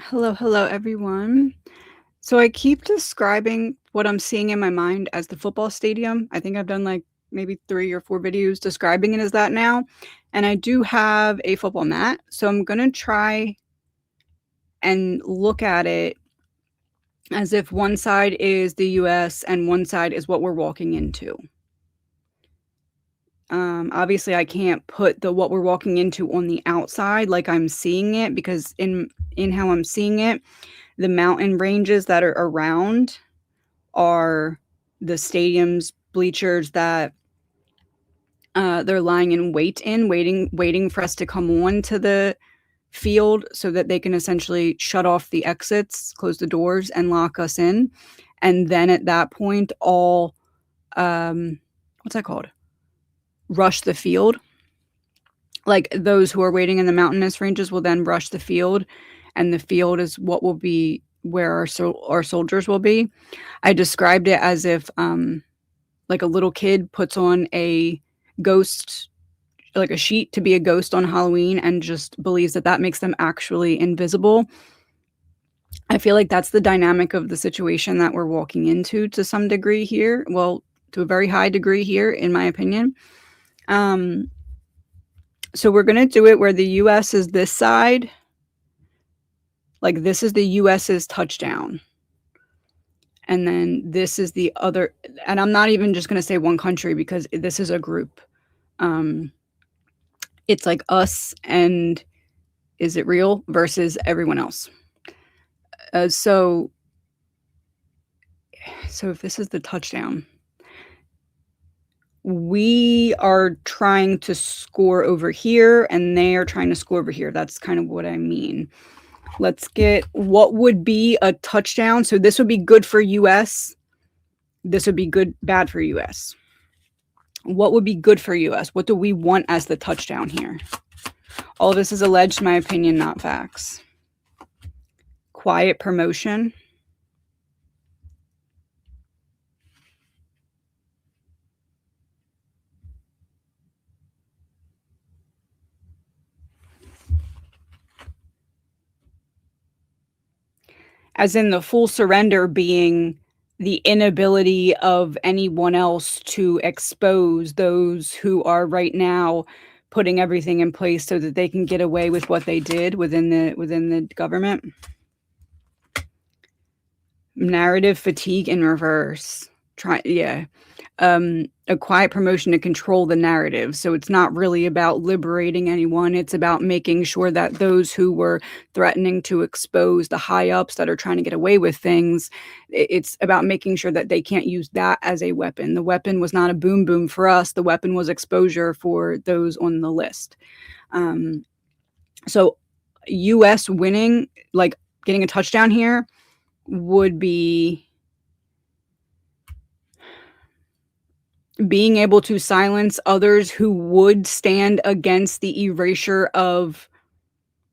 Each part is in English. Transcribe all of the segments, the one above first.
Hello, everyone. So I keep describing what I'm seeing in my mind as the football stadium. I think I've done like maybe 3 or 4 videos describing it as that now. And I do have a football mat. So I'm going to try and look at it as if one side is the US and one side is what we're walking into. Obviously, I can't put the what we're walking into on the outside like I'm seeing it, because in how I'm seeing it, the mountain ranges that are around are the stadium's bleachers that they're lying in wait waiting for us to come on to the field so that they can essentially shut off the exits, close the doors, and lock us in. And then at that point, all what's that called? Rush the field. Like those who are waiting in the mountainous ranges will then rush the field, and the field is what will be where our soldiers will be. I described it as if like a little kid puts on a ghost, like a sheet to be a ghost on Halloween, and just believes that that makes them actually invisible. I feel like that's the dynamic of the situation that we're walking into to some degree here. Well, to a very high degree here, in my opinion. So we're going to do it where the US is this side. Like this is the US's touchdown. And then this is the other, and I'm not even just going to say one country because this is a group. It's like us and is it real versus everyone else. So if this is the touchdown, we are trying to score over here and they are trying to score over here. That's kind of what I mean. Let's get what would be a touchdown. So this would be good for US. This would be bad for US. What would be good for US? What do we want as the touchdown here? All of this is alleged, my opinion, not facts. Quiet promotion. As in the full surrender being the inability of anyone else to expose those who are right now putting everything in place so that they can get away with what they did within the government. Narrative fatigue in reverse. A quiet promotion to control the narrative. So it's not really about liberating anyone. It's about making sure that those who were threatening to expose the high ups that are trying to get away with things, it's about making sure that they can't use that as a weapon. The weapon was not a boom boom for us. The weapon was exposure for those on the list. So US winning, like getting a touchdown here, would be being able to silence others who would stand against the erasure of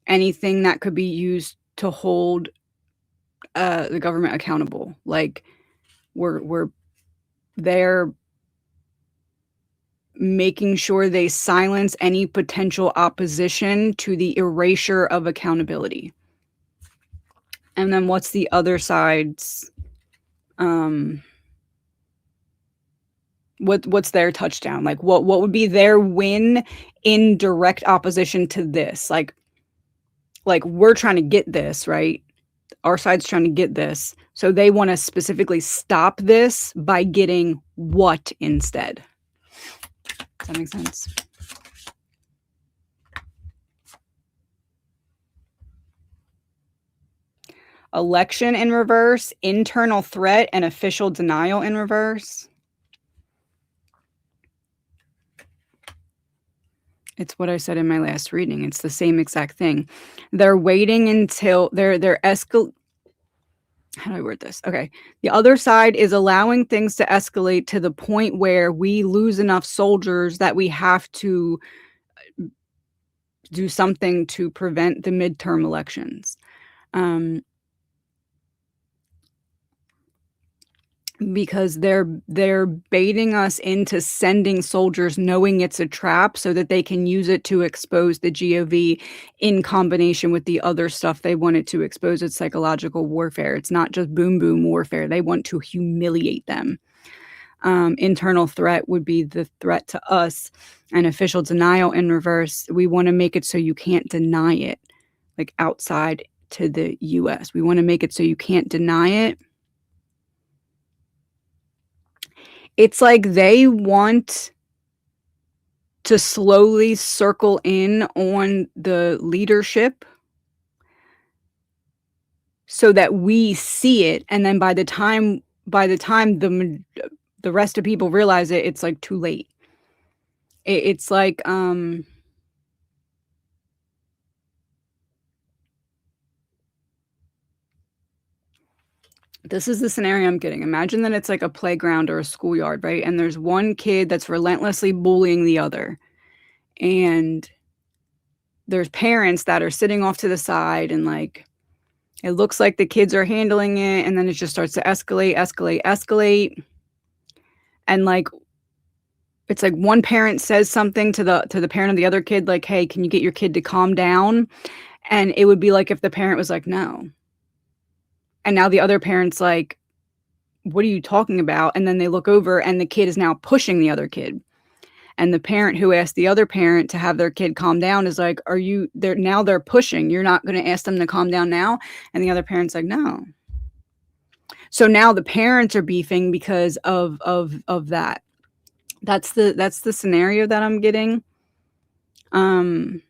anything that could be used to hold the government accountable. Like we're there making sure they silence any potential opposition to the erasure of accountability. And then what's the other side's what's their touchdown? Like what would be their win in direct opposition to this? Like we're trying to get this, right? Our side's trying to get this. So they want to specifically stop this by getting what instead? Does that make sense? Election in reverse, internal threat, and official denial in reverse. It's what I said in my last reading. It's the same exact thing. They're waiting until they're how do I word this? Okay. The other side is allowing things to escalate to the point where we lose enough soldiers that we have to do something to prevent the midterm elections. because they're baiting us into sending soldiers knowing it's a trap so that they can use it to expose the GOV in combination with the other stuff they wanted to expose. It's psychological warfare. It's not just boom boom warfare. They want to humiliate them. Internal threat would be the threat to us, and official denial in reverse. We want to make it so you can't deny it, like outside to the US. We want to make it so you can't deny it. It's like they want to slowly circle in on the leadership so that we see it, and then by the time the rest of people realize it, it's, like, too late. It's like, this is the scenario I'm getting. Imagine that it's like a playground or a schoolyard, right? And there's one kid that's relentlessly bullying the other. And there's parents that are sitting off to the side and like it looks like the kids are handling it, and then it just starts to escalate, escalate, escalate. And like it's like one parent says something to the parent of the other kid, like, "Hey, can you get your kid to calm down?" And it would be like if the parent was like, "No." And now the other parent's like, "What are you talking about?" And then they look over and the kid is now pushing the other kid. And the parent who asked the other parent to have their kid calm down is like, "Are you they're pushing. You're not gonna ask them to calm down now?" And the other parent's like, "No." So now the parents are beefing because of that. That's the scenario that I'm getting. Um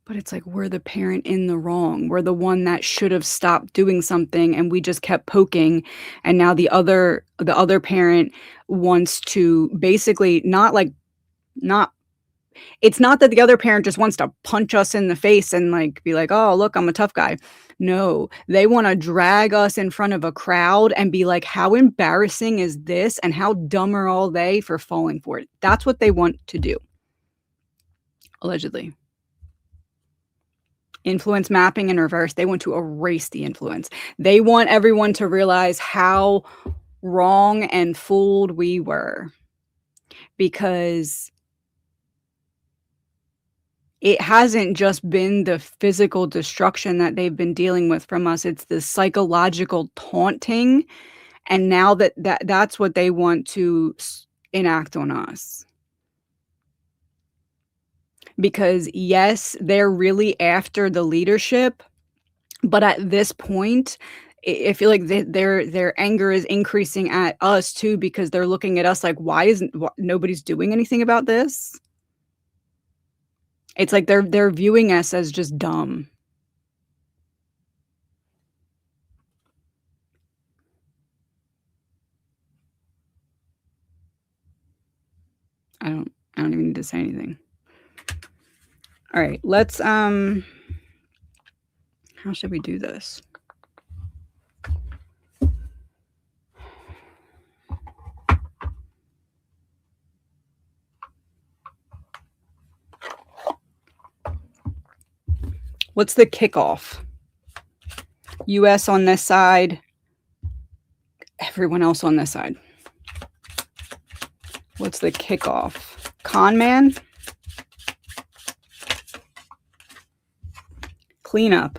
But it's like we're the parent in the wrong. We're the one that should have stopped doing something, and we just kept poking, and now the other parent wants to basically not it's not that the other parent just wants to punch us in the face and, like, be like, "Oh, look, I'm a tough guy." No, they wanna drag us in front of a crowd and be like, "How embarrassing is this, and how dumb are all they for falling for it?" That's what they want to do, allegedly. Influence mapping in reverse, they want to erase the influence. They want everyone to realize how wrong and fooled we were, because it hasn't just been the physical destruction that they've been dealing with from us, it's the psychological taunting, and now that's what they want to enact on us. Because, yes, they're really after the leadership, but at this point, I feel like their anger is increasing at us too, because they're looking at us like, "Why isn't nobody's doing anything about this?" It's like they're viewing us as just dumb. I don't I don't even need to say anything. Alright, let's, how should we do this? What's the kickoff? US on this side, everyone else on this side. What's the kickoff? Con man? Cleanup.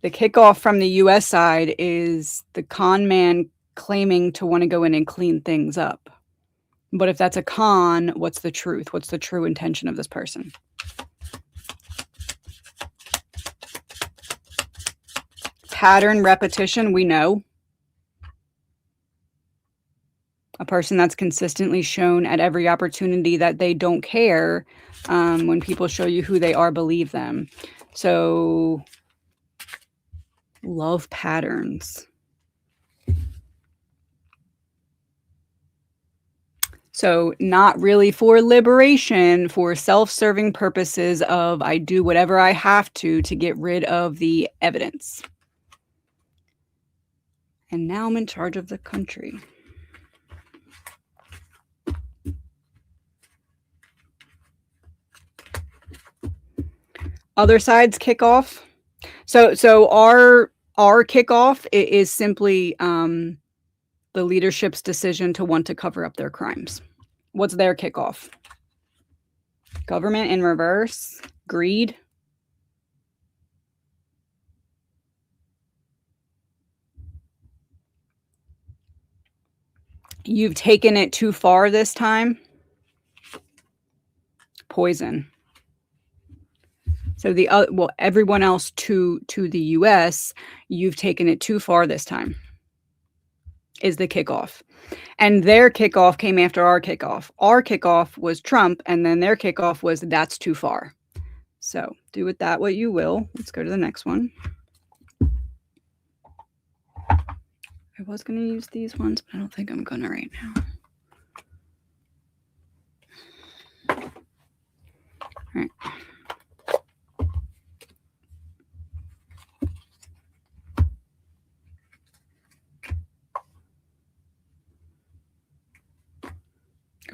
The kickoff from the US side is the con man claiming to wanna go in and clean things up. But if that's a con, what's the truth? What's the true intention of this person? Pattern repetition, we know. A person that's consistently shown at every opportunity that they don't care, when people show you who they are, believe them. So, love patterns. So not really for liberation, for self-serving purposes of I do whatever I have to get rid of the evidence. And now I'm in charge of the country. Other sides kick off. So our kickoff is simply the leadership's decision to want to cover up their crimes. What's their kickoff? Government in reverse, greed. You've taken it too far this time. Poison. So everyone else to the US, you've taken it too far this time, is the kickoff. And their kickoff came after our kickoff. Our kickoff was Trump, and then their kickoff was that's too far. So do with that what you will. Let's go to the next one. I was going to use these ones, but I don't think I'm going to right now. All right.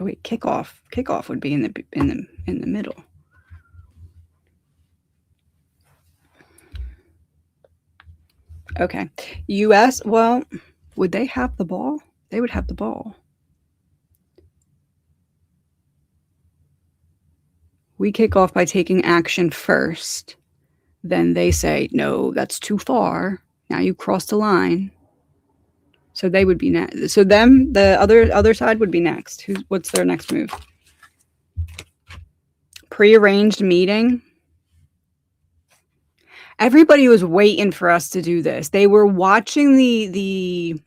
Oh wait, kickoff. Kickoff would be in the middle. Okay. US, well, would they have the ball? They would have the ball. We kick off by taking action first. Then they say, no, that's too far. Now you crossed the line. So they would be next. So them, the other side would be next. What's their next move? Prearranged meeting. Everybody was waiting for us to do this. They were watching the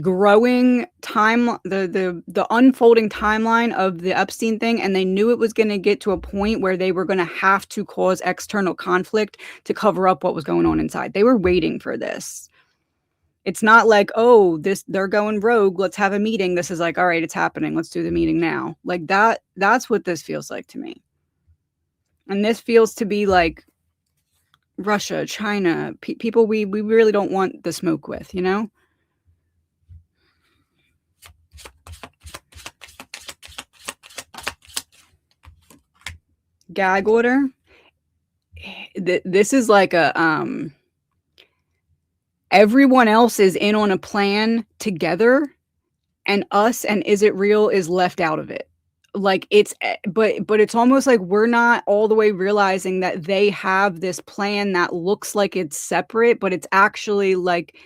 growing time, the unfolding timeline of the Epstein thing, and they knew it was going to get to a point where they were going to have to cause external conflict to cover up what was going on inside. They were waiting for this. It's not like, oh, they're going rogue, let's have a meeting. This is like, all right, it's happening. Let's do the meeting now. Like that's what this feels like to me. And this feels to be like Russia, China, people we really don't want the smoke with, you know? Gag order. This is like a everyone else is in on a plan together, and us and Is It Real is left out of it. Like but it's almost like we're not all the way realizing that they have this plan that looks like it's separate, but it's actually like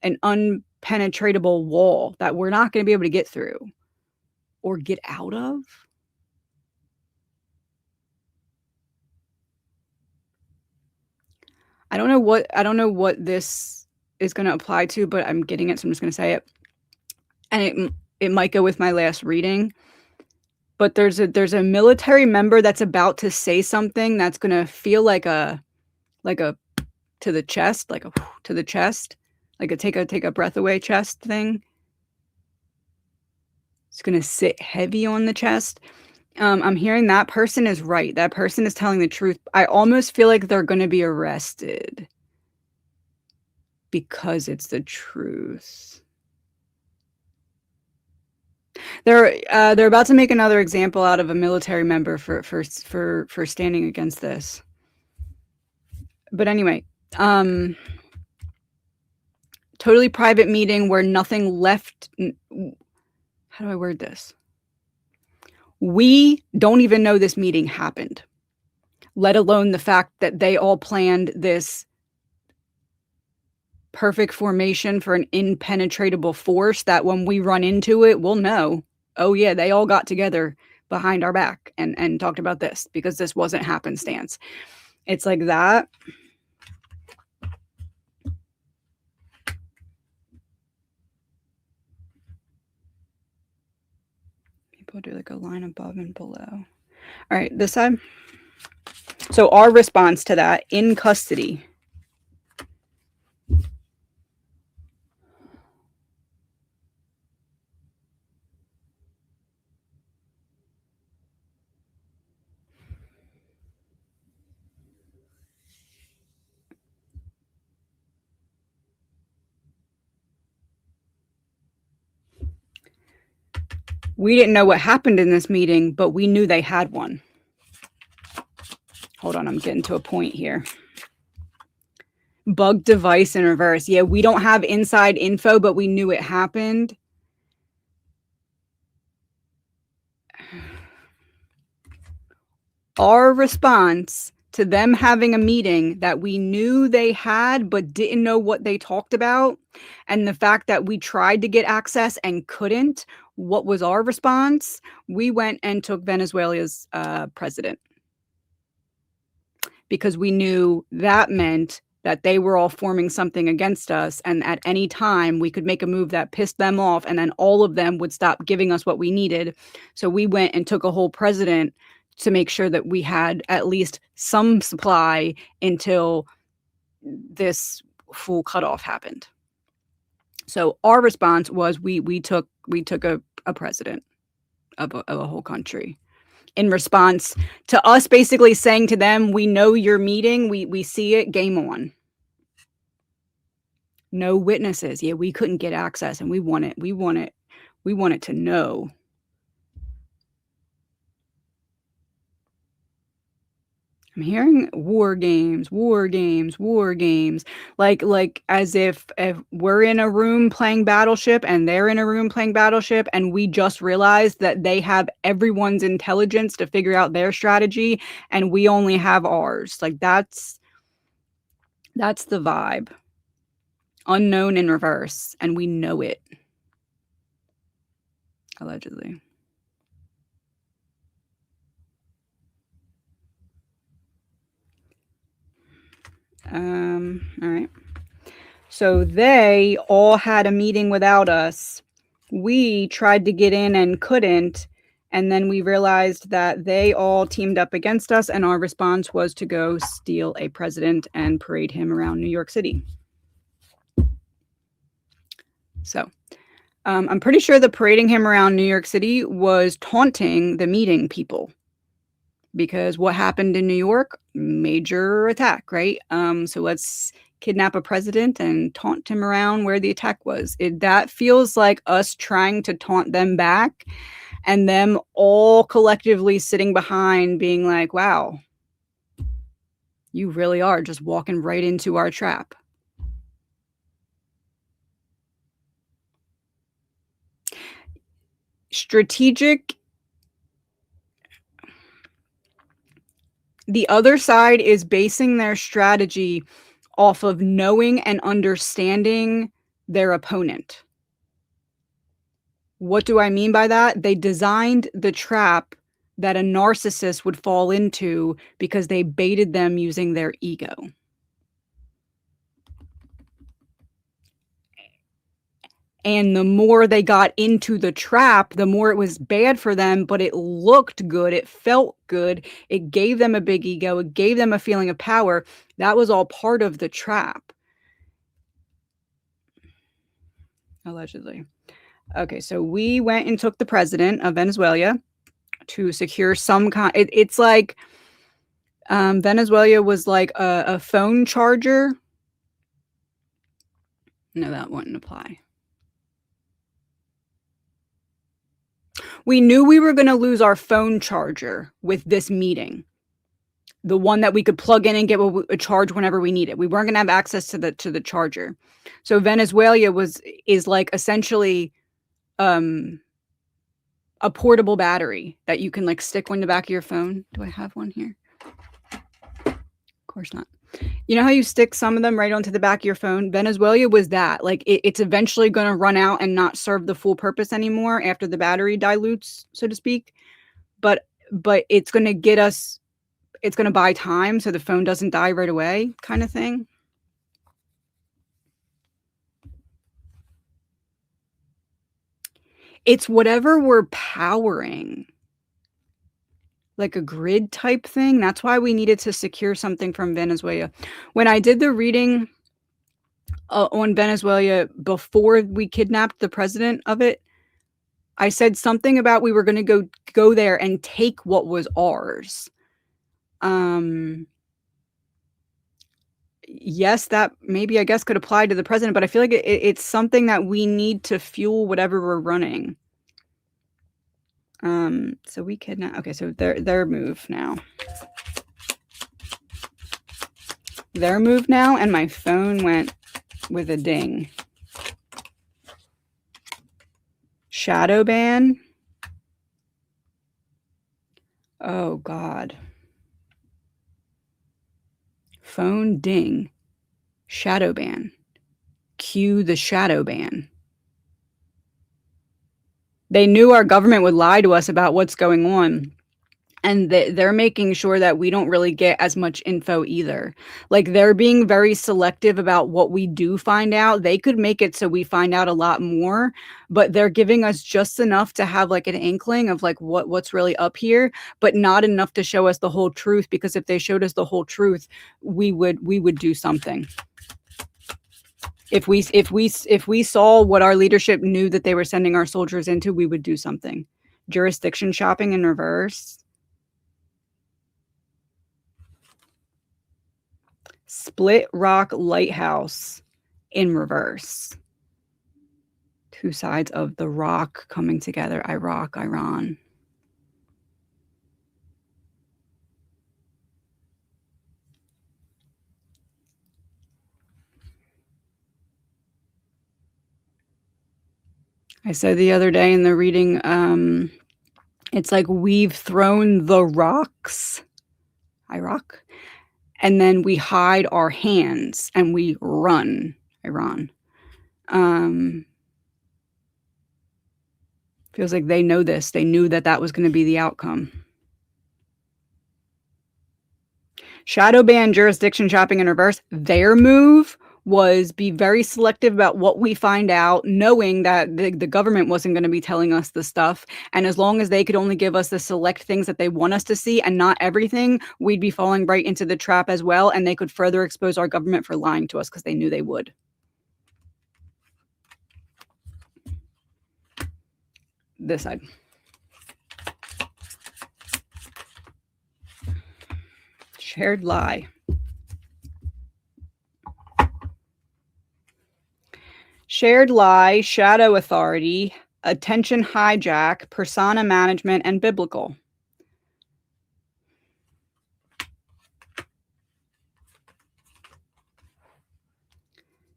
an unpenetratable wall that we're not going to be able to get through or get out of. I don't know what this is going to apply to, but I'm getting it, so I'm just going to say it. And it might go with my last reading. But there's a military member that's about to say something that's going to feel like a to the chest, like a to the chest, like a take a breath away chest thing. It's going to sit heavy on the chest. I'm hearing that person is right. That person is telling the truth. I almost feel like they're going to be arrested because it's the truth. They're about to make another example out of a military member for standing against this. But anyway, totally private meeting where nothing left. How do I word this? We don't even know this meeting happened, let alone the fact that they all planned this perfect formation for an impenetrable force that when we run into it, we'll know, oh yeah, they all got together behind our back and talked about this because this wasn't happenstance. It's like that. People do like a line above and below. All right, this side. So our response to that, in custody. We didn't know what happened in this meeting, but we knew they had one. Hold on, I'm getting to a point here. Bug device in reverse. Yeah, we don't have inside info, but we knew it happened. Our response to them having a meeting that we knew they had but didn't know what they talked about, and the fact that we tried to get access and couldn't, what was our response? We went and took Venezuela's president, because we knew that meant that they were all forming something against us, and at any time we could make a move that pissed them off, and then all of them would stop giving us what we needed. So we went and took a whole president to make sure that we had at least some supply until this full cutoff happened. So our response was we took a president of a whole country, in response to us basically saying to them, we know you're meeting, we see it, game on. No witnesses. Yeah, we couldn't get access, and we want it to know. I'm hearing war games, like as if we're in a room playing Battleship and they're in a room playing Battleship, and we just realized that they have everyone's intelligence to figure out their strategy and we only have ours. Like that's the vibe. Unknown in reverse, and we know it. Allegedly. All right. So they all had a meeting without us. We tried to get in and couldn't. And then we realized that they all teamed up against us, and our response was to go steal a president and parade him around New York City. So I'm pretty sure the parading him around New York City was taunting the meeting people. Because what happened in New York? Major attack, right? So let's kidnap a president and taunt him around where the attack was. That feels like us trying to taunt them back, and them all collectively sitting behind being like, wow, you really are just walking right into our trap. Strategic. The other side is basing their strategy off of knowing and understanding their opponent. What do I mean by that? They designed the trap that a narcissist would fall into because they baited them using their ego. And the more they got into the trap, the more it was bad for them, but it looked good. It felt good. It gave them a big ego. It gave them a feeling of power. That was all part of the trap. Allegedly. Okay, so we went and took the president of Venezuela to secure some kind. It's like Venezuela was like a phone charger. No, that wouldn't apply. We knew we were going to lose our phone charger with this meeting. The one that we could plug in and get a charge whenever we need it. We weren't going to have access to the charger. So Venezuela is like essentially a portable battery that you can like stick on the back of your phone. Do I have one here? Of course not. You know how you stick some of them right onto the back of your phone? Venezuela was that. Like it's eventually going to run out and not serve the full purpose anymore after the battery dilutes, so to speak. But it's going to get us, it's going to buy time so the phone doesn't die right away, kind of thing. It's whatever we're powering. Like a grid type thing. That's why we needed to secure something from Venezuela. When I did the reading on Venezuela before we kidnapped the president of it, I said something about we were going to go there and take what was ours. Yes, that maybe I guess could apply to the president, but I feel like it's something that we need to fuel whatever we're running. So we kidnap. Okay, so their move now. Their move now, and my phone went with a ding. Shadow ban. Oh God. Phone ding. Shadow ban. Cue the shadow ban. They knew our government would lie to us about what's going on. And they're making sure that we don't really get as much info either. Like, they're being very selective about what we do find out. They could make it so we find out a lot more, but they're giving us just enough to have like an inkling of like what's really up here, but not enough to show us the whole truth, because if they showed us the whole truth, we would do something. If we saw what our leadership knew that they were sending our soldiers into, we would do something. Jurisdiction shopping in reverse. Split Rock Lighthouse in reverse. Two sides of the rock coming together. Iraq, Iran. I said the other day in the reading, it's like we've thrown the rocks, Iraq, and then we hide our hands and we run, Iran. Feels like they know this. They knew that that was going to be the outcome. Shadow ban, jurisdiction shopping in reverse. Their move was be very selective about what we find out, knowing that the government wasn't going to be telling us the stuff. And as long as they could only give us the select things that they want us to see and not everything, we'd be falling right into the trap as well. And they could further expose our government for lying to us because they knew they would. This side. Shared lie. Shared lie, shadow authority, attention hijack, persona management, and biblical.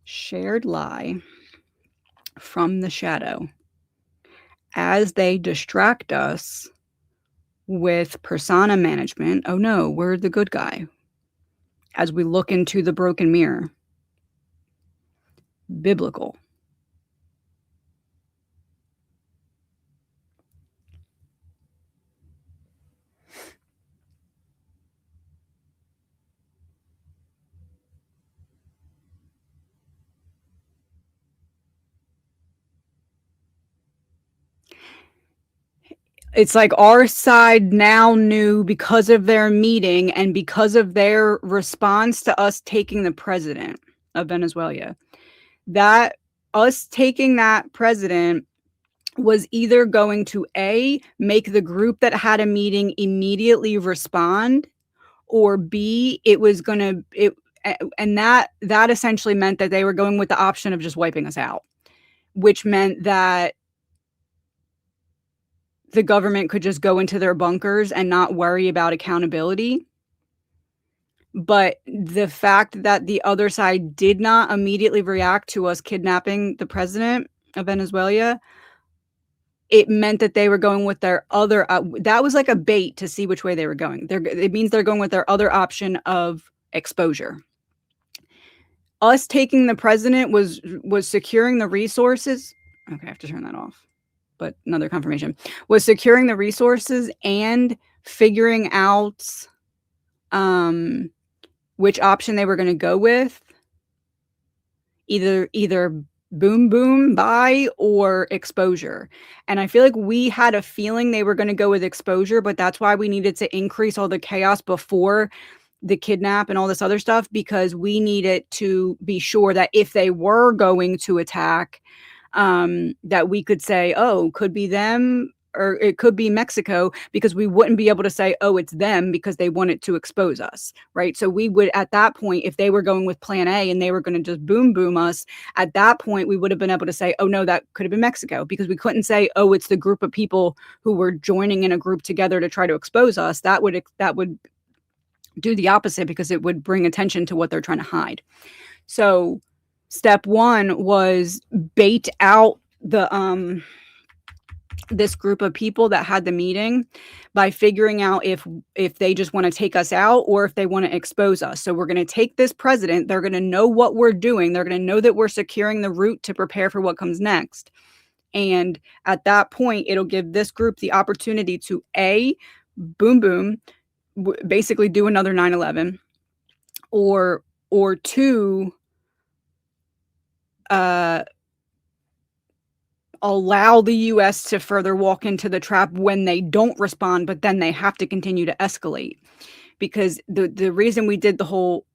Shared lie from the shadow as they distract us with persona management. Oh no, we're the good guy. As we look into the broken mirror. Biblical. It's like our side now knew because of their meeting and because of their response to us taking the president of Venezuela, that us taking that president was either going to A, make the group that had a meeting immediately respond, or B, it was going to, and that essentially meant that they were going with the option of just wiping us out, which meant that the government could just go into their bunkers and not worry about accountability. But the fact that the other side did not immediately react to us kidnapping the president of Venezuela, it meant that they were going with their other, that was like a bait to see which way they were going. It means they're going with their other option of exposure. Us taking the president was securing the resources. Okay, I have to turn that off. But another confirmation was securing the resources and figuring out which option they were going to go with. Either boom, boom, buy or exposure. And I feel like we had a feeling they were going to go with exposure, but that's why we needed to increase all the chaos before the kidnap and all this other stuff, because we needed to be sure that if they were going to attack, that we could say, oh, could be them, or it could be Mexico, because we wouldn't be able to say, oh, it's them, because they wanted to expose us, right? So we would, at that point, if they were going with plan A and they were going to just boom us, at that point, we would have been able to say, oh, no, that could have been Mexico, because we couldn't say, oh, it's the group of people who were joining in a group together to try to expose us. That would do the opposite, because it would bring attention to what they're trying to hide. So step one was bait out the this group of people that had the meeting by figuring out if they just want to take us out or if they want to expose us. So we're going to take this president. They're going to know what we're doing. They're going to know that we're securing the route to prepare for what comes next. And at that point, it'll give this group the opportunity to basically do another 9/11, or two, allow the U.S. to further walk into the trap when they don't respond, but then they have to continue to escalate. Because the reason we did the whole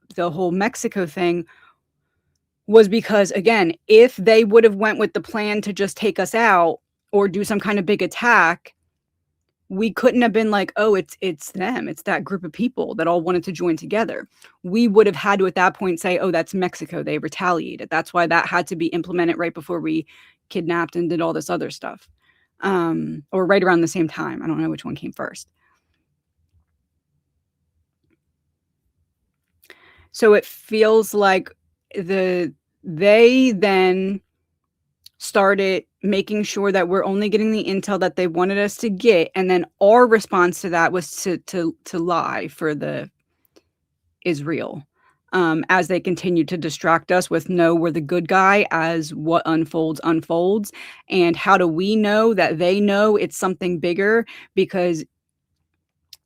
Mexico thing was because, again, if they would have went with the plan to just take us out or do some kind of big attack, we couldn't have been like, oh, it's them. It's that group of people that all wanted to join together. We would have had to, at that point, say, oh, that's Mexico. They retaliated. That's why that had to be implemented right before we kidnapped and did all this other stuff. Or right around the same time. I don't know which one came first. So it feels like they then started making sure that we're only getting the intel that they wanted us to get, and then our response to that was to lie for the Israel, as they continue to distract us with, no, we're the good guy, as what unfolds. And how do we know that they know it's something bigger? Because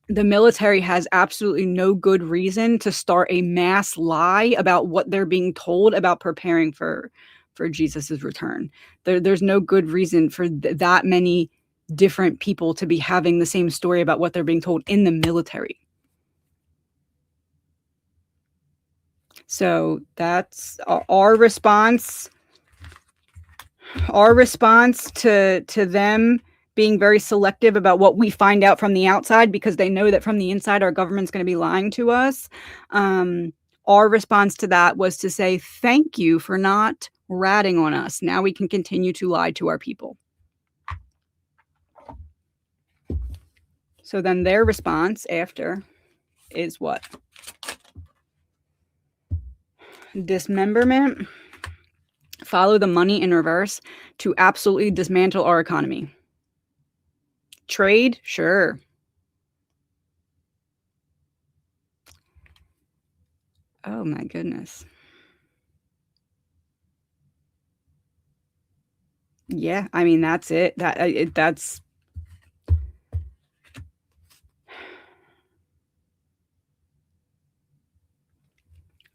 the military has absolutely no good reason to start a mass lie about what they're being told about preparing for Jesus's return. There's no good reason for that many different people to be having the same story about what they're being told in the military. So that's our response. Our response to them being very selective about what we find out from the outside, because they know that from the inside our government's going to be lying to us. Our response to that was to say, thank you for not ratting on us. Now we can continue to lie to our people. So then their response after is what? Dismemberment. Follow the money in reverse to absolutely dismantle our economy. Trade, sure. Oh my goodness. Yeah, I mean, that's it. That's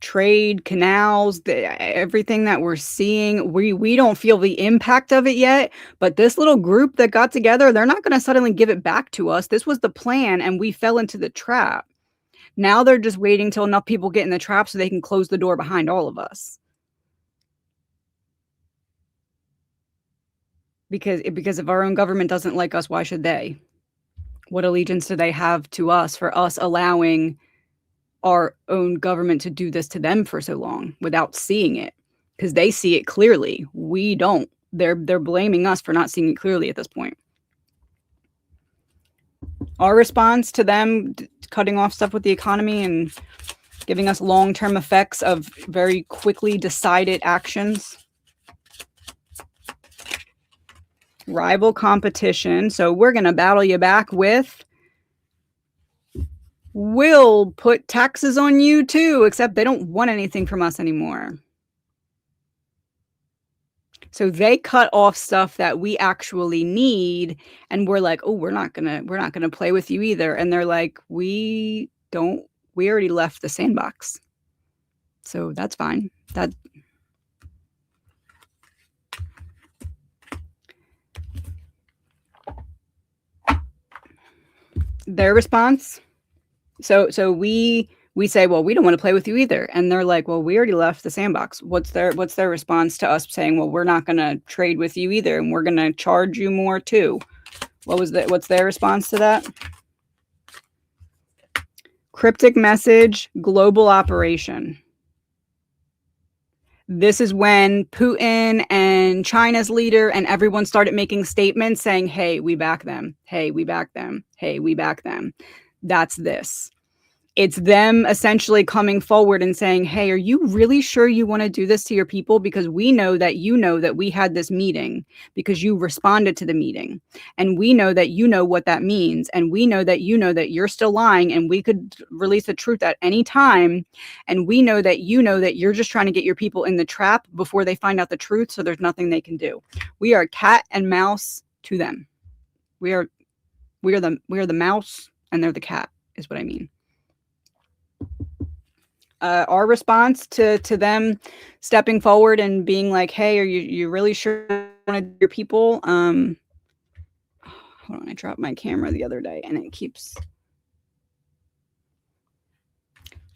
trade, canals, everything that we're seeing. We don't feel the impact of it yet, but this little group that got together, they're not going to suddenly give it back to us. This was the plan, and we fell into the trap. Now they're just waiting till enough people get in the trap so they can close the door behind all of us. Because if our own government doesn't like us, why should they? What allegiance do they have to us for us allowing our own government to do this to them for so long without seeing it? Because they see it clearly. We don't. They're blaming us for not seeing it clearly at this point. Our response to them cutting off stuff with the economy and giving us long-term effects of very quickly decided actions. Rival competition. So we're going to battle you back with, we'll put taxes on you too, except they don't want anything from us anymore. So they cut off stuff that we actually need, and we're like, oh, we're not gonna play with you either. And they're like, we already left the sandbox. So that's fine. Their response. So we say, well, we don't want to play with you either. And they're like, well, we already left the sandbox. What's their response to us saying, well, we're not going to trade with you either, and we're going to charge you more too? What's their response to that? Cryptic message, global operation. This is when Putin and China's leader and everyone started making statements saying, hey, we back them. Hey, we back them. Hey, we back them. That's this. It's them essentially coming forward and saying, hey, are you really sure you want to do this to your people? Because we know that we had this meeting because you responded to the meeting. And we know that you know what that means. And we know that you know that you're still lying and we could release the truth at any time. And we know that you know that you're just trying to get your people in the trap before they find out the truth. So there's nothing they can do. We are cat and mouse to them. We are the mouse and they're the cat is what I mean. Our response to them stepping forward and being like, hey, are you really sure you want to do your people? Hold on, I dropped my camera the other day and it keeps,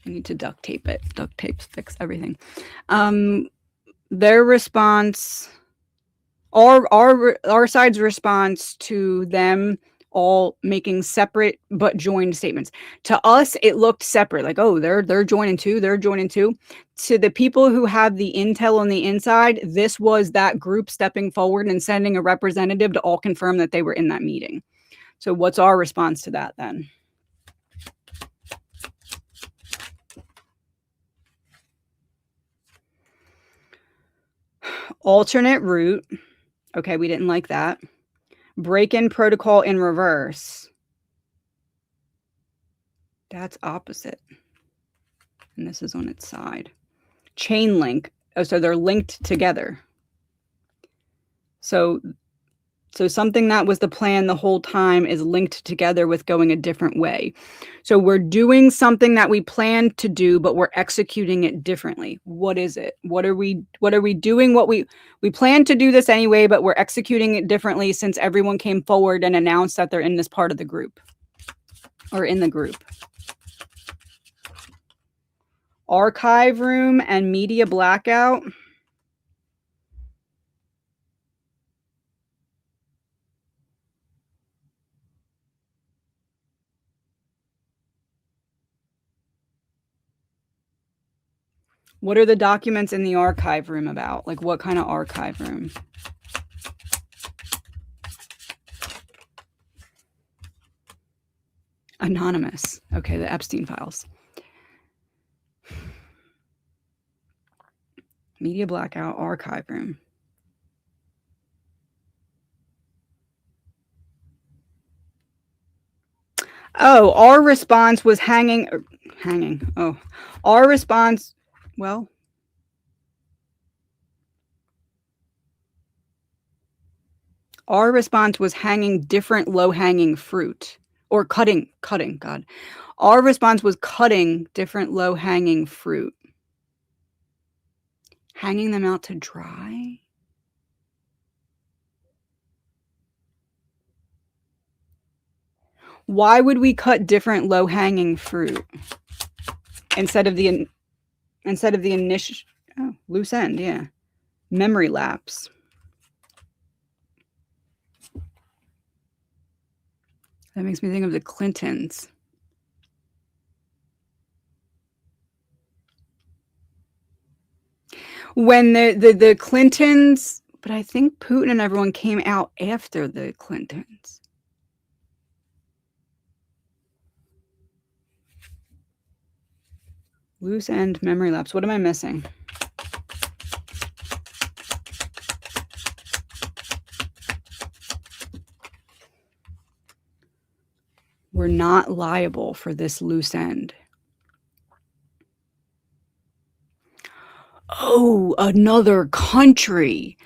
I need to duct tape it. Duct tape fix everything. Their response, our side's response to them all making separate but joined statements. To us, it looked separate, like, oh, they're joining too, they're joining too. To the people who have the intel on the inside, this was that group stepping forward and sending a representative to all confirm that they were in that meeting. So what's our response to that then? Alternate route. Okay, we didn't like that. Break-in protocol in reverse. That's opposite. And this is on its side. Chain link. Oh, so they're linked together. So something that was the plan the whole time is linked together with going a different way. So we're doing something that we planned to do, but we're executing it differently. What is it? What are we doing? We planned to do this anyway, but we're executing it differently since everyone came forward and announced that they're in this part of the group or in the group. Archive room and media blackout. What are the documents in the archive room about? Like what kind of archive room? Anonymous. Okay, the Epstein files. Media blackout, archive room. Oh, our response was hanging. Oh, our response, well, our response was hanging different low-hanging fruit or cutting, God. Our response was cutting different low-hanging fruit. Hanging them out to dry? Why would we cut different low-hanging fruit instead of the initial loose end? Yeah, memory lapse. That makes me think of the Clintons. When the Clintons, but I think Putin and everyone came out after the Clintons. Loose end memory lapse. What am I missing? We're not liable for this loose end. Oh, another country.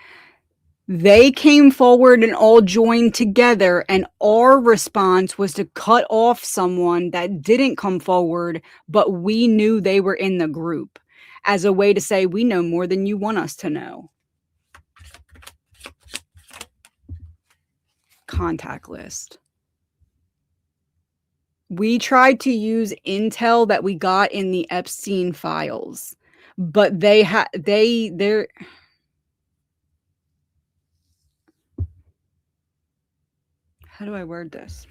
They came forward and all joined together, and our response was to cut off someone that didn't come forward, but we knew they were in the group as a way to say, we know more than you want us to know. Contact list. We tried to use intel that we got in the Epstein files, but they're How do I word this?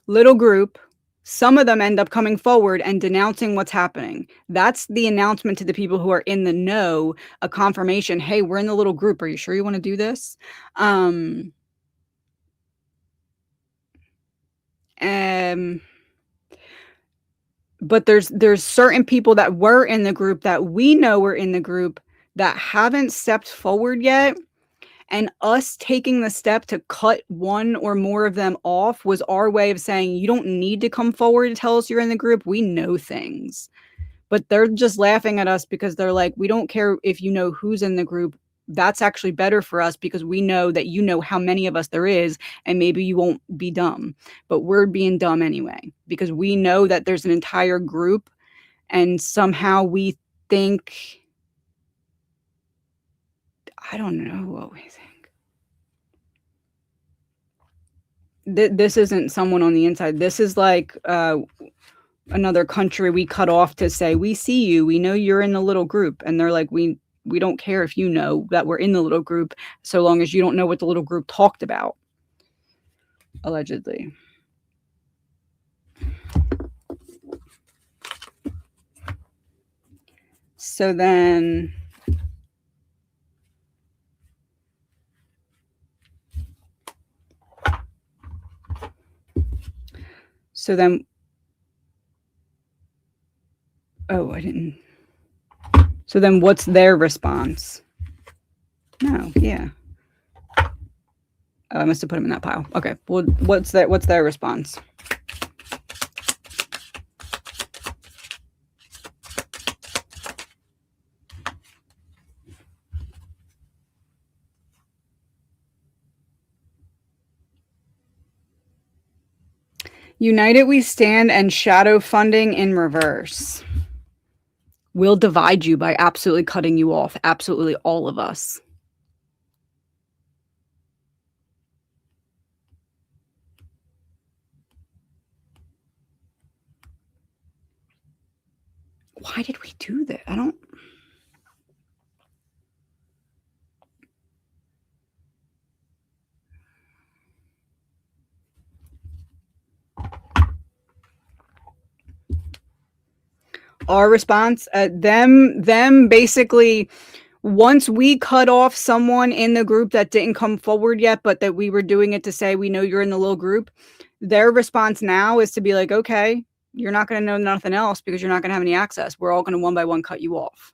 Little group. Some of them end up coming forward and denouncing what's happening. That's the announcement to the people who are in the know, a confirmation. Hey, we're in the little group. Are you sure you want to do this? But there's certain people that were in the group that we know were in the group that haven't stepped forward yet. And us taking the step to cut one or more of them off was our way of saying, you don't need to come forward to tell us you're in the group. We know things. But they're just laughing at us because they're like, we don't care if you know who's in the group. That's actually better for us because we know that you know how many of us there is, and maybe you won't be dumb. But we're being dumb anyway because we know that there's an entire group, and somehow we think, I don't know what we think. This isn't someone on the inside. This is like another country we cut off to say, we see you, we know you're in the little group. And they're like, we don't care if you know that we're in the little group, so long as you don't know what the little group talked about. Allegedly. So then oh, I didn't. So then what's their response? No, yeah. I must have put them in that pile. Okay, well, what's their response? United we stand and shadow funding in reverse. We'll divide you by absolutely cutting you off. Absolutely all of us. Why did we do that? I don't. Our response, them basically, once we cut off someone in the group that didn't come forward yet, but that we were doing it to say, we know you're in the little group, their response now is to be like, okay, you're not going to know nothing else because you're not going to have any access. We're all going to one by one cut you off.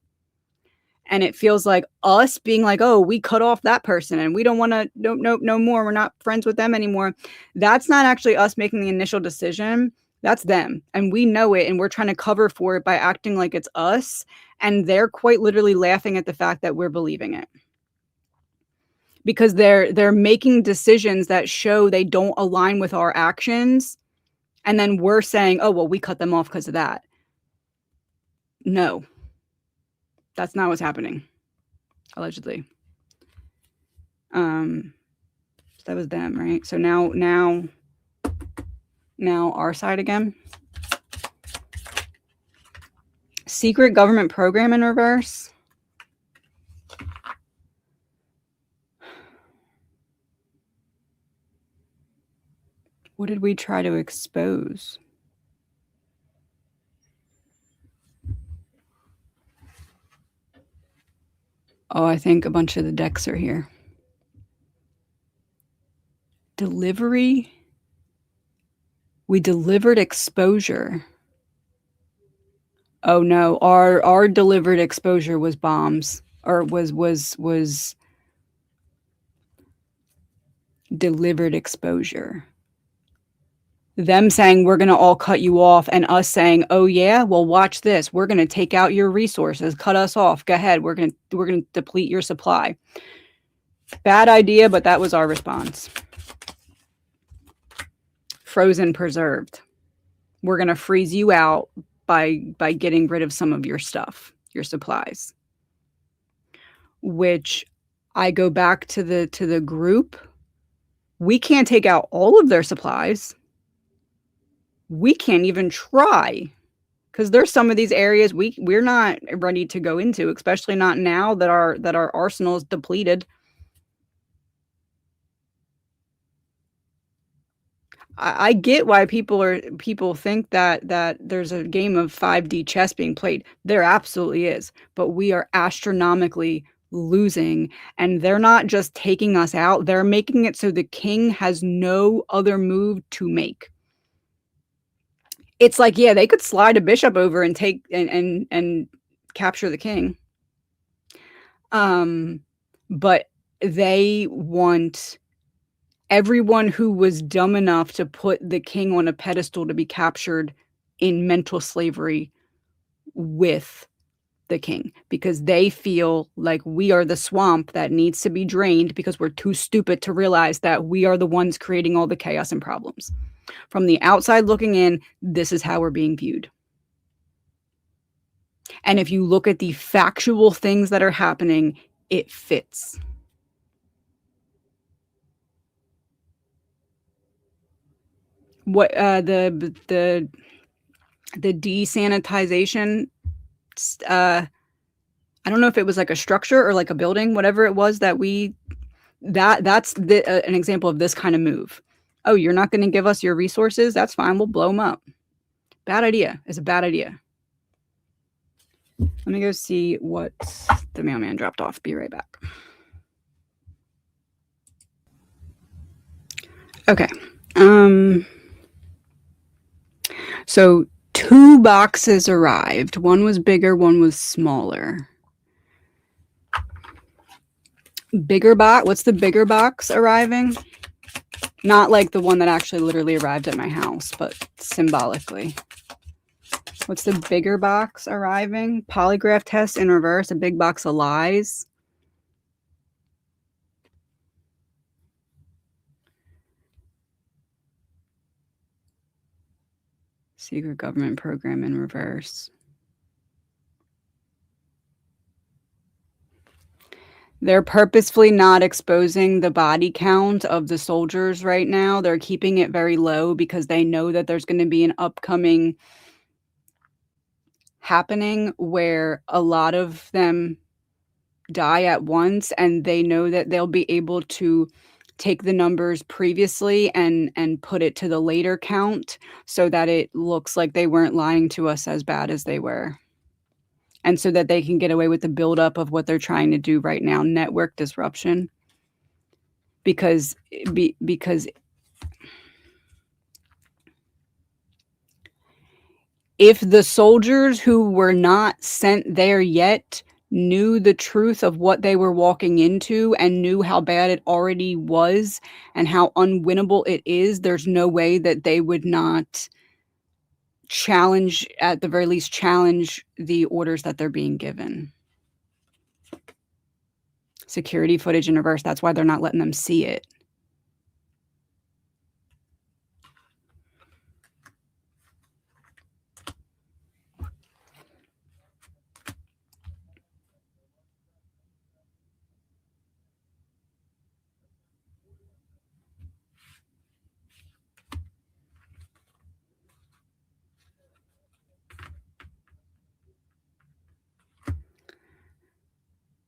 And it feels like us being like, oh, we cut off that person and we don't want to, no more. We're not friends with them anymore. That's not actually us making the initial decision. That's them. And we know it. And we're trying to cover for it by acting like it's us. And they're quite literally laughing at the fact that we're believing it. Because they're making decisions that show they don't align with our actions. And then we're saying, oh, well, we cut them off because of that. No. That's not what's happening, allegedly. So that was them, right? So now our side again. Secret government program in reverse. What did we try to expose? Oh, I think a bunch of the decks are here. Delivery. We delivered exposure. Oh no, our delivered exposure was bombs, or was delivered exposure. Them saying we're going to all cut you off, and us saying, oh yeah, well, watch this. We're going to take out your resources, cut us off. Go ahead. We're going to deplete your supply. Bad idea, but that was our response. Frozen preserved. We're going to freeze you out by getting rid of some of your stuff, your supplies. Which I go back to the group. We can't take out all of their supplies. We can't even try, because there's some of these areas we're not ready to go into, especially not now that our arsenal is depleted. I get why people think that there's a game of 5D chess being played. There absolutely is, but we are astronomically losing, and they're not just taking us out, they're making it so the king has no other move to make. It's like, yeah, they could slide a bishop over and take and capture the king. But they want everyone who was dumb enough to put the king on a pedestal to be captured in mental slavery with the king, because they feel like we are the swamp that needs to be drained because we're too stupid to realize that we are the ones creating all the chaos and problems. From the outside looking in, this is how we're being viewed. And if you look at the factual things that are happening, it fits. What the desanitization, I don't know if it was like a structure or like a building, whatever it was that's an example of this kind of move. Oh, you're not going to give us your resources? That's fine. We'll blow them up. Bad idea. It's a bad idea. Let me go see what the mailman dropped off. Be right back. Okay. So 2 boxes arrived. One was bigger, one was smaller. Bigger box. What's the bigger box arriving? Not like the one that actually literally arrived at my house, but symbolically. What's the bigger box arriving? Polygraph test in reverse, a big box of lies. Secret government program in reverse. They're purposefully not exposing the body count of the soldiers right now. They're keeping it very low because they know that there's going to be an upcoming happening where a lot of them die at once, and they know that they'll be able to take the numbers previously and put it to the later count so that it looks like they weren't lying to us as bad as they were. And so that they can get away with the buildup of what they're trying to do right now, network disruption. Because if the soldiers who were not sent there yet knew the truth of what they were walking into and knew how bad it already was and how unwinnable it is, there's no way that they would not challenge, at the very least, challenge the orders that they're being given. Security footage in reverse. That's why they're not letting them see it.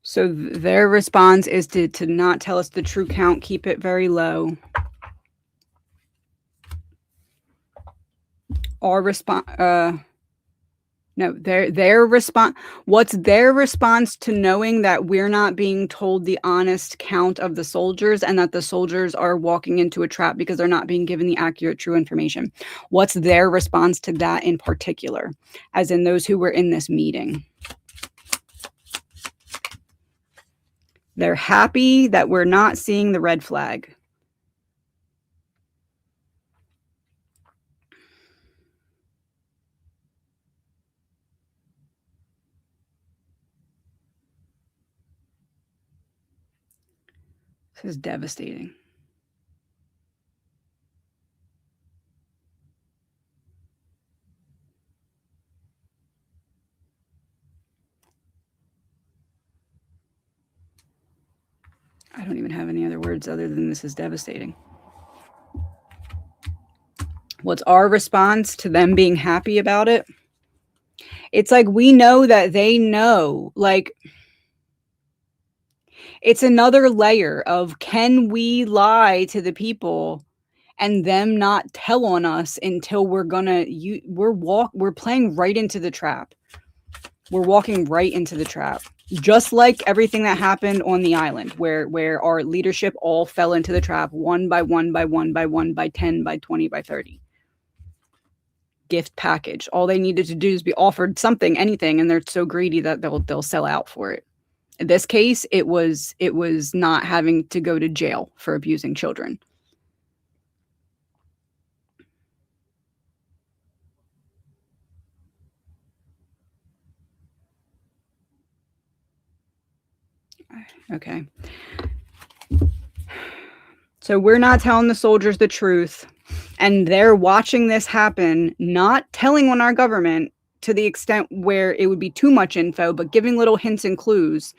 So their response is to not tell us the true count, keep it very low. Our response, no, their response. What's their response to knowing that we're not being told the honest count of the soldiers and that the soldiers are walking into a trap because they're not being given the accurate, true information? What's their response to that in particular, as in those who were in this meeting? They're happy that we're not seeing the red flag. This is devastating. I don't even have any other words other than this is devastating. What's our response to them being happy about it? It's like we know that they know. Like, it's another layer of, can we lie to the people and them not tell on us until we're playing right into the trap. We're walking right into the trap. Just like everything that happened on the island, where our leadership all fell into the trap, one by one, by 10, by 20, by 30. Gift package. All they needed to do is be offered something, anything, and they're so greedy that they'll sell out for it. In this case, it was not having to go to jail for abusing children. Okay. So we're not telling the soldiers the truth, and they're watching this happen, not telling on our government to the extent where it would be too much info, but giving little hints and clues.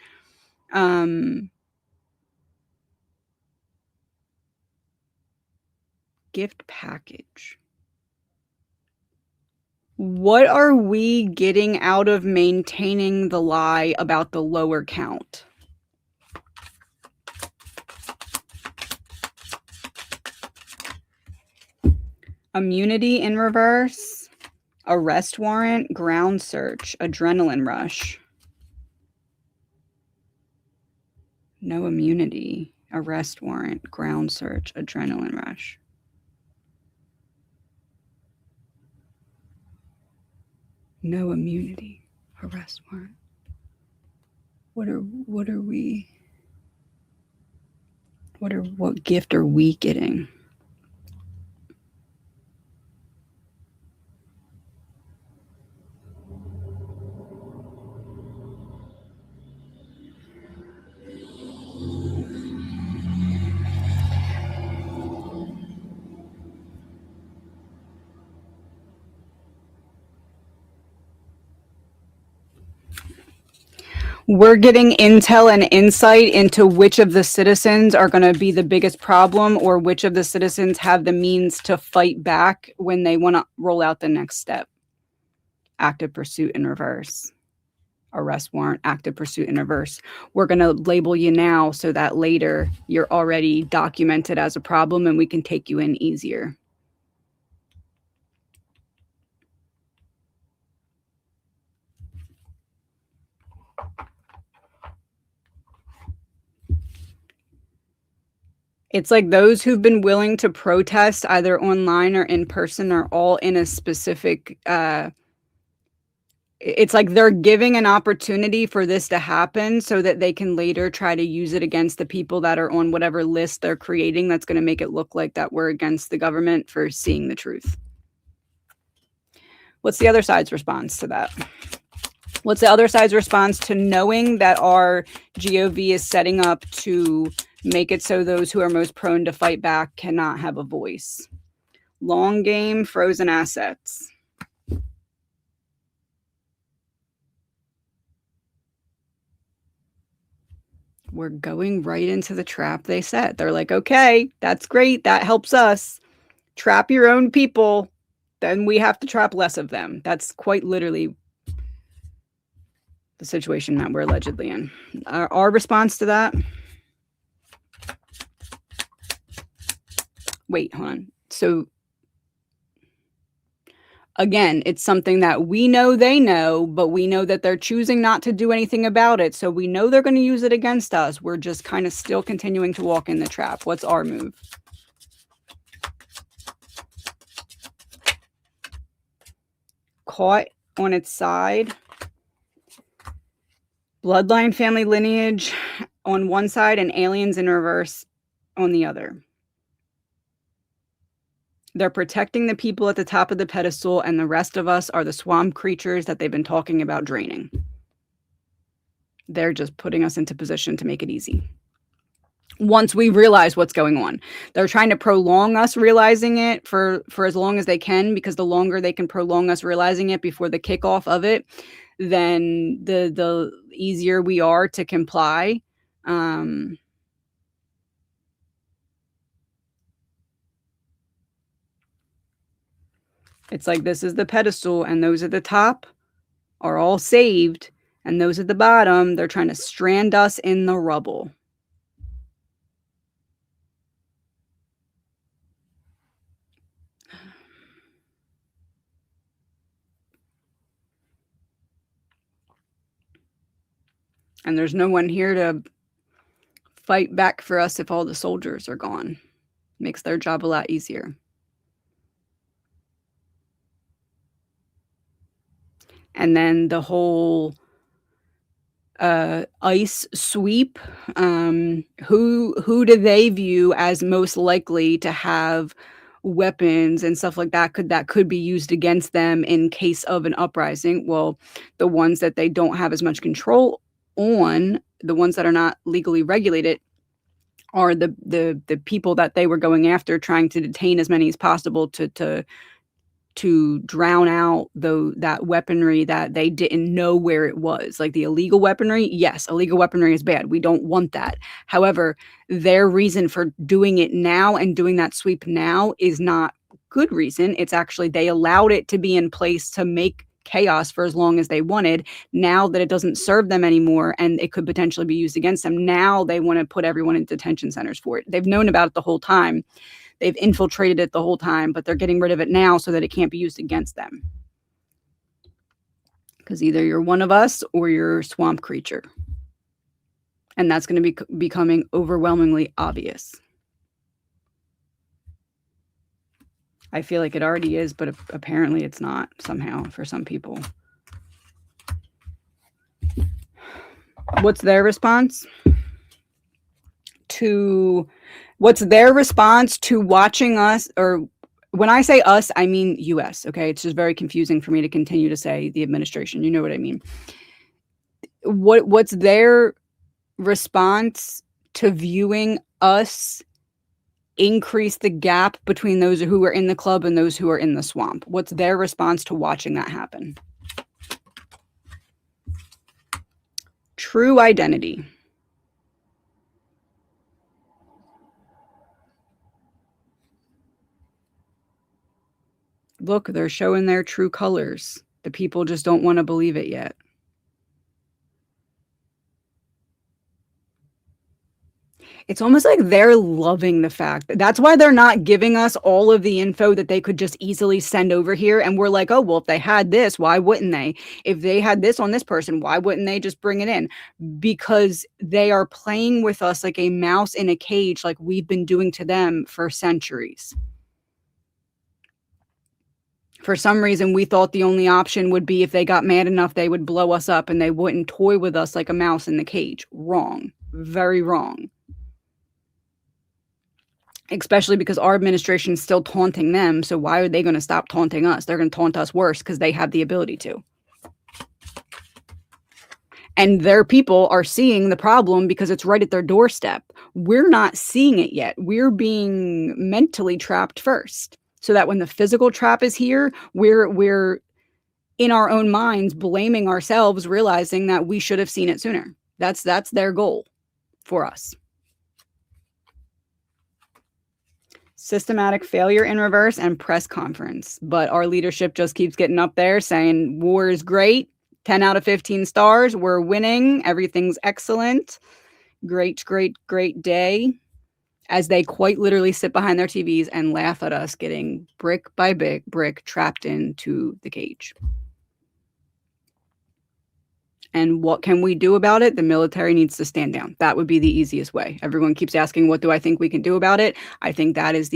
Gift package. What are we getting out of maintaining the lie about the lower count? Immunity in reverse, arrest warrant, ground search, adrenaline rush. No immunity, arrest warrant, ground search, adrenaline rush. No immunity, arrest warrant. What gift are we getting? We're getting intel and insight into which of the citizens are going to be the biggest problem, or which of the citizens have the means to fight back when they want to roll out the next step. Active pursuit in reverse. Arrest warrant, active pursuit in reverse. We're going to label you now so that later you're already documented as a problem and we can take you in easier. It's like those who've been willing to protest either online or in person are all in a specific, it's like they're giving an opportunity for this to happen so that they can later try to use it against the people that are on whatever list they're creating that's going to make it look like that we're against the government for seeing the truth. What's the other side's response to that? What's the other side's response to knowing that our GOV is setting up to make it so those who are most prone to fight back cannot have a voice? Long game, frozen assets. We're going right into the trap they set. They're like, okay, that's great. That helps us. Trap your own people. Then we have to trap less of them. That's quite literally the situation that we're allegedly in. Our response to that. Wait, hold on. So again, it's something that we know they know, but we know that they're choosing not to do anything about it. So we know they're going to use it against us. We're just kind of still continuing to walk in the trap. What's our move? Caught on its side. Bloodline, family lineage on one side and aliens in reverse on the other. They're protecting the people at the top of the pedestal, and the rest of us are the swamp creatures that they've been talking about draining. They're just putting us into position to make it easy. Once we realize what's going on, they're trying to prolong us realizing it for as long as they can, because the longer they can prolong us realizing it before the kickoff of it, then the easier we are to comply. It's like this is the pedestal and those at the top are all saved, and those at the bottom, they're trying to strand us in the rubble. And there's no one here to fight back for us if all the soldiers are gone. Makes their job a lot easier. And then the whole ICE sweep, who do they view as most likely to have weapons and stuff like that could be used against them in case of an uprising? Well, the ones that they don't have as much control on, the ones that are not legally regulated, are the people that they were going after, trying to detain as many as possible to drown out that weaponry that they didn't know where it was. Like the illegal weaponry, yes, illegal weaponry is bad. We don't want that. However, their reason for doing it now and doing that sweep now is not good reason. It's actually they allowed it to be in place to make chaos for as long as they wanted. Now that it doesn't serve them anymore and it could potentially be used against them, now they want to put everyone in detention centers for it. They've known about it the whole time. They've infiltrated it the whole time, but they're getting rid of it now so that it can't be used against them. Because either you're one of us or you're a swamp creature. And that's going to be becoming overwhelmingly obvious. I feel like it already is, but apparently it's not somehow for some people. What's their response to watching us? Or when I say us, I mean US, okay? It's just very confusing for me to continue to say the administration. You know what I mean? What's their response to viewing us increase the gap between those who are in the club and those who are in the swamp? What's their response to watching that happen? True identity. Look, they're showing their true colors. The people just don't want to believe it yet. It's almost like they're loving the fact that's why they're not giving us all of the info that they could just easily send over here. And we're like, oh, well, if they had this, why wouldn't they? If they had this on this person, why wouldn't they just bring it in? Because they are playing with us like a mouse in a cage, like we've been doing to them for centuries. For some reason, we thought the only option would be if they got mad enough, they would blow us up and they wouldn't toy with us like a mouse in the cage. Wrong. Very wrong. Especially because our administration is still taunting them. So why are they going to stop taunting us? They're going to taunt us worse because they have the ability to. And their people are seeing the problem because it's right at their doorstep. We're not seeing it yet. We're being mentally trapped first. So that when the physical trap is here, we're in our own minds blaming ourselves, realizing that we should have seen it sooner. That's their goal for us. Systematic failure in reverse and press conference. But our leadership just keeps getting up there saying war is great. 10 out of 15 stars. We're winning. Everything's excellent. Great, great, great day. As they quite literally sit behind their TVs and laugh at us getting brick by brick trapped into the cage. And what can we do about it? The military needs to stand down. That would be the easiest way. Everyone keeps asking, what do I think we can do about it? I think that is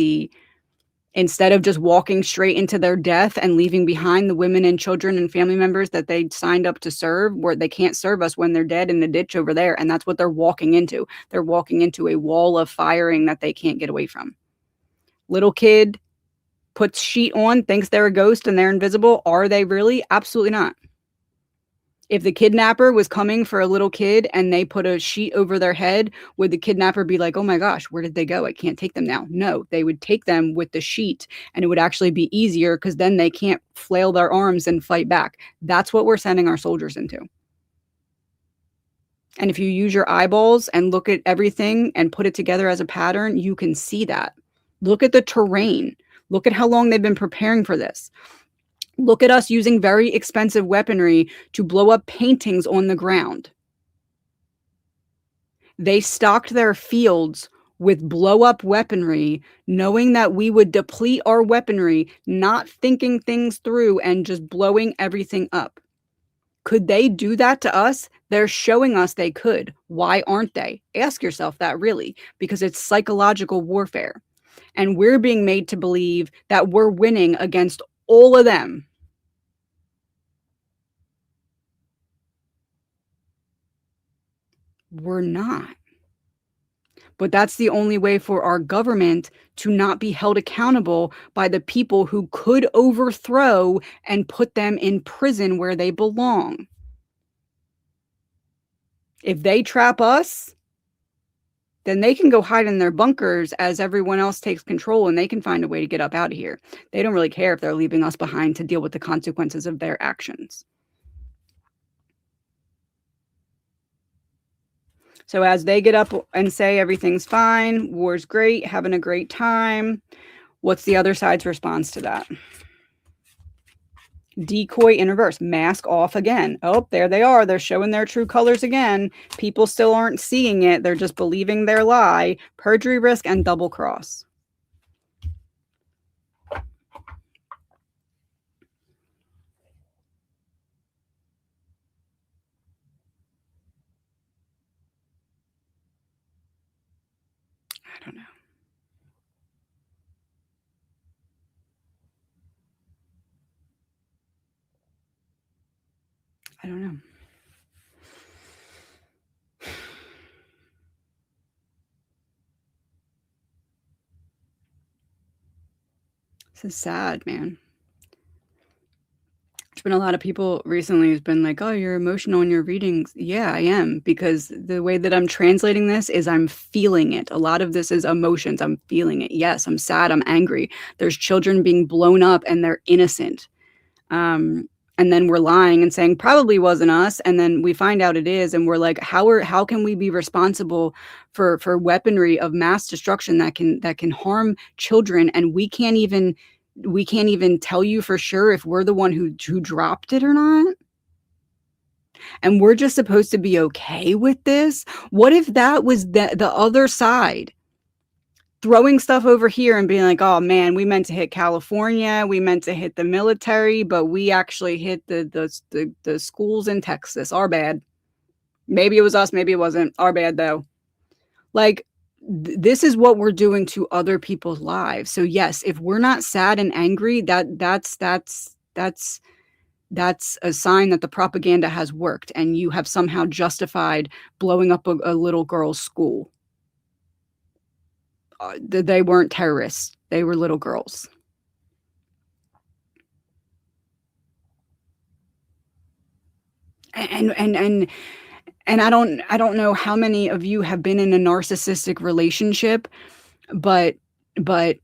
instead of just walking straight into their death and leaving behind the women and children and family members that they signed up to serve, where they can't serve us when they're dead in the ditch over there. And that's what they're walking into. They're walking into a wall of firing that they can't get away from. Little kid puts sheet on, thinks they're a ghost and they're invisible. Are they really? Absolutely not. If the kidnapper was coming for a little kid and they put a sheet over their head, would the kidnapper be like, oh my gosh, where did they go? I can't take them now. No, they would take them with the sheet and it would actually be easier because then they can't flail their arms and fight back. That's what we're sending our soldiers into. And if you use your eyeballs and look at everything and put it together as a pattern, you can see that. Look at the terrain. Look at how long they've been preparing for this. Look at us using very expensive weaponry to blow up paintings on the ground. They stocked their fields with blow-up weaponry, knowing that we would deplete our weaponry, not thinking things through and just blowing everything up. Could they do that to us? They're showing us they could. Why aren't they? Ask yourself that really, because it's psychological warfare. And we're being made to believe that we're winning against all of them. We're not. But that's the only way for our government to not be held accountable by the people who could overthrow and put them in prison where they belong. If they trap us, then they can go hide in their bunkers as everyone else takes control and they can find a way to get up out of here. They don't really care if they're leaving us behind to deal with the consequences of their actions. So as they get up and say everything's fine, war's great, having a great time, what's the other side's response to that? Decoy in reverse, mask off again. Oh, there they are. They're showing their true colors again. People still aren't seeing it. They're just believing their lie. Perjury risk and double cross. I don't know. I don't know. This is sad, man. There's been a lot of people recently who's been like, "Oh, you're emotional in your readings." Yeah, I am, because the way that I'm translating this is I'm feeling it. A lot of this is emotions. I'm feeling it. Yes, I'm sad. I'm angry. There's children being blown up and they're innocent. And then we're lying and saying probably wasn't us, and then we find out it is, and we're like, how can we be responsible for weaponry of mass destruction that can harm children, and we can't even tell you for sure if we're the one who dropped it or not? And we're just supposed to be okay with this? What if that was the other side? Throwing stuff over here and being like, "Oh man, we meant to hit California, we meant to hit the military, but we actually hit the schools in Texas. Our bad. Maybe it was us, maybe it wasn't. Our bad though." Like, this is what we're doing to other people's lives. So yes, if we're not sad and angry, that's a sign that the propaganda has worked and you have somehow justified blowing up a little girl's school. They weren't terrorists. They were little girls. And I don't know how many of you have been in a narcissistic relationship, but but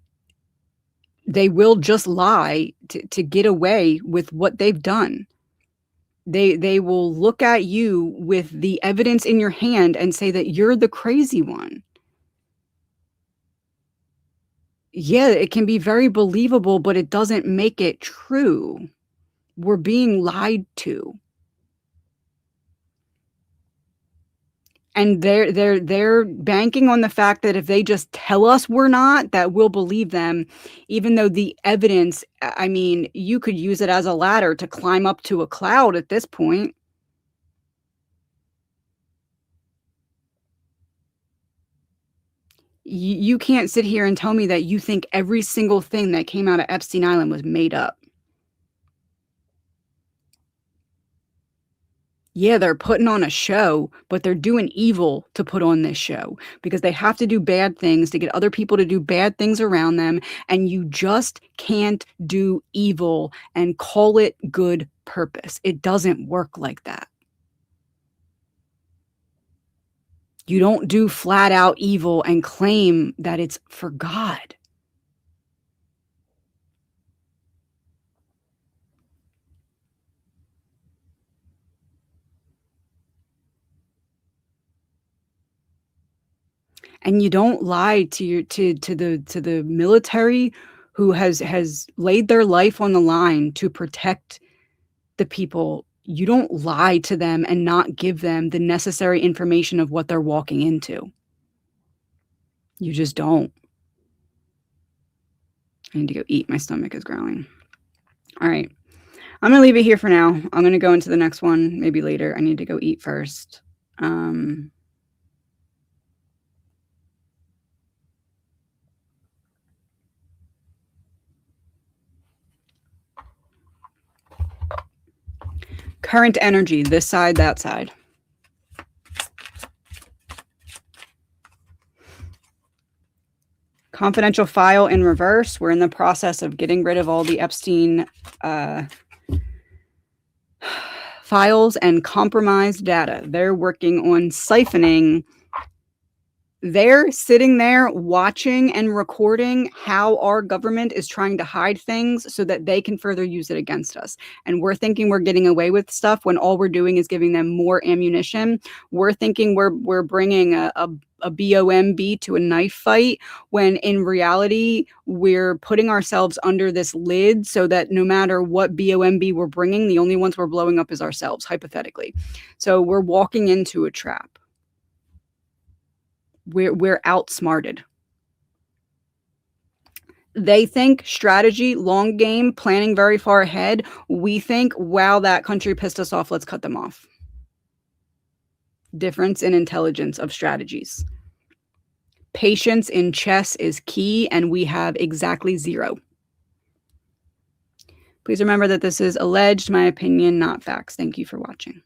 they will just lie to get away with what they've done. They will look at you with the evidence in your hand and say that you're the crazy one. Yeah, it can be very believable, but it doesn't make it true. We're being lied to. And they're banking on the fact that if they just tell us we're not, that we'll believe them, even though the evidence, I mean, you could use it as a ladder to climb up to a cloud at this point. You can't sit here and tell me that you think every single thing that came out of Epstein Island was made up. Yeah, they're putting on a show, but they're doing evil to put on this show because they have to do bad things to get other people to do bad things around them, and you just can't do evil and call it good purpose. It doesn't work like that. You don't do flat out evil and claim that it's for God. And you don't lie to your to the military who has laid their life on the line to protect the people. You don't lie to them and not give them the necessary information of what they're walking into. You just don't. I need to go eat. My stomach is growling. All right. I'm gonna leave it here for now. I'm gonna go into the next one maybe later. I need to go eat first. Current energy, this side, that side. Confidential file in reverse. We're in the process of getting rid of all the Epstein files and compromised data. They're working on siphoning. They're sitting there watching and recording how our government is trying to hide things so that they can further use it against us. And we're thinking we're getting away with stuff when all we're doing is giving them more ammunition. We're thinking we're bringing a BOMB to a knife fight, when in reality, we're putting ourselves under this lid so that no matter what BOMB we're bringing, the only ones we're blowing up is ourselves, hypothetically. So we're walking into a trap. We're outsmarted. They think strategy, long game, planning very far ahead. We think, wow, that country pissed us off, let's cut them off. Difference in intelligence of strategies. Patience in chess is key, and we have exactly 0. Please remember that this is alleged, my opinion, not facts. Thank you for watching.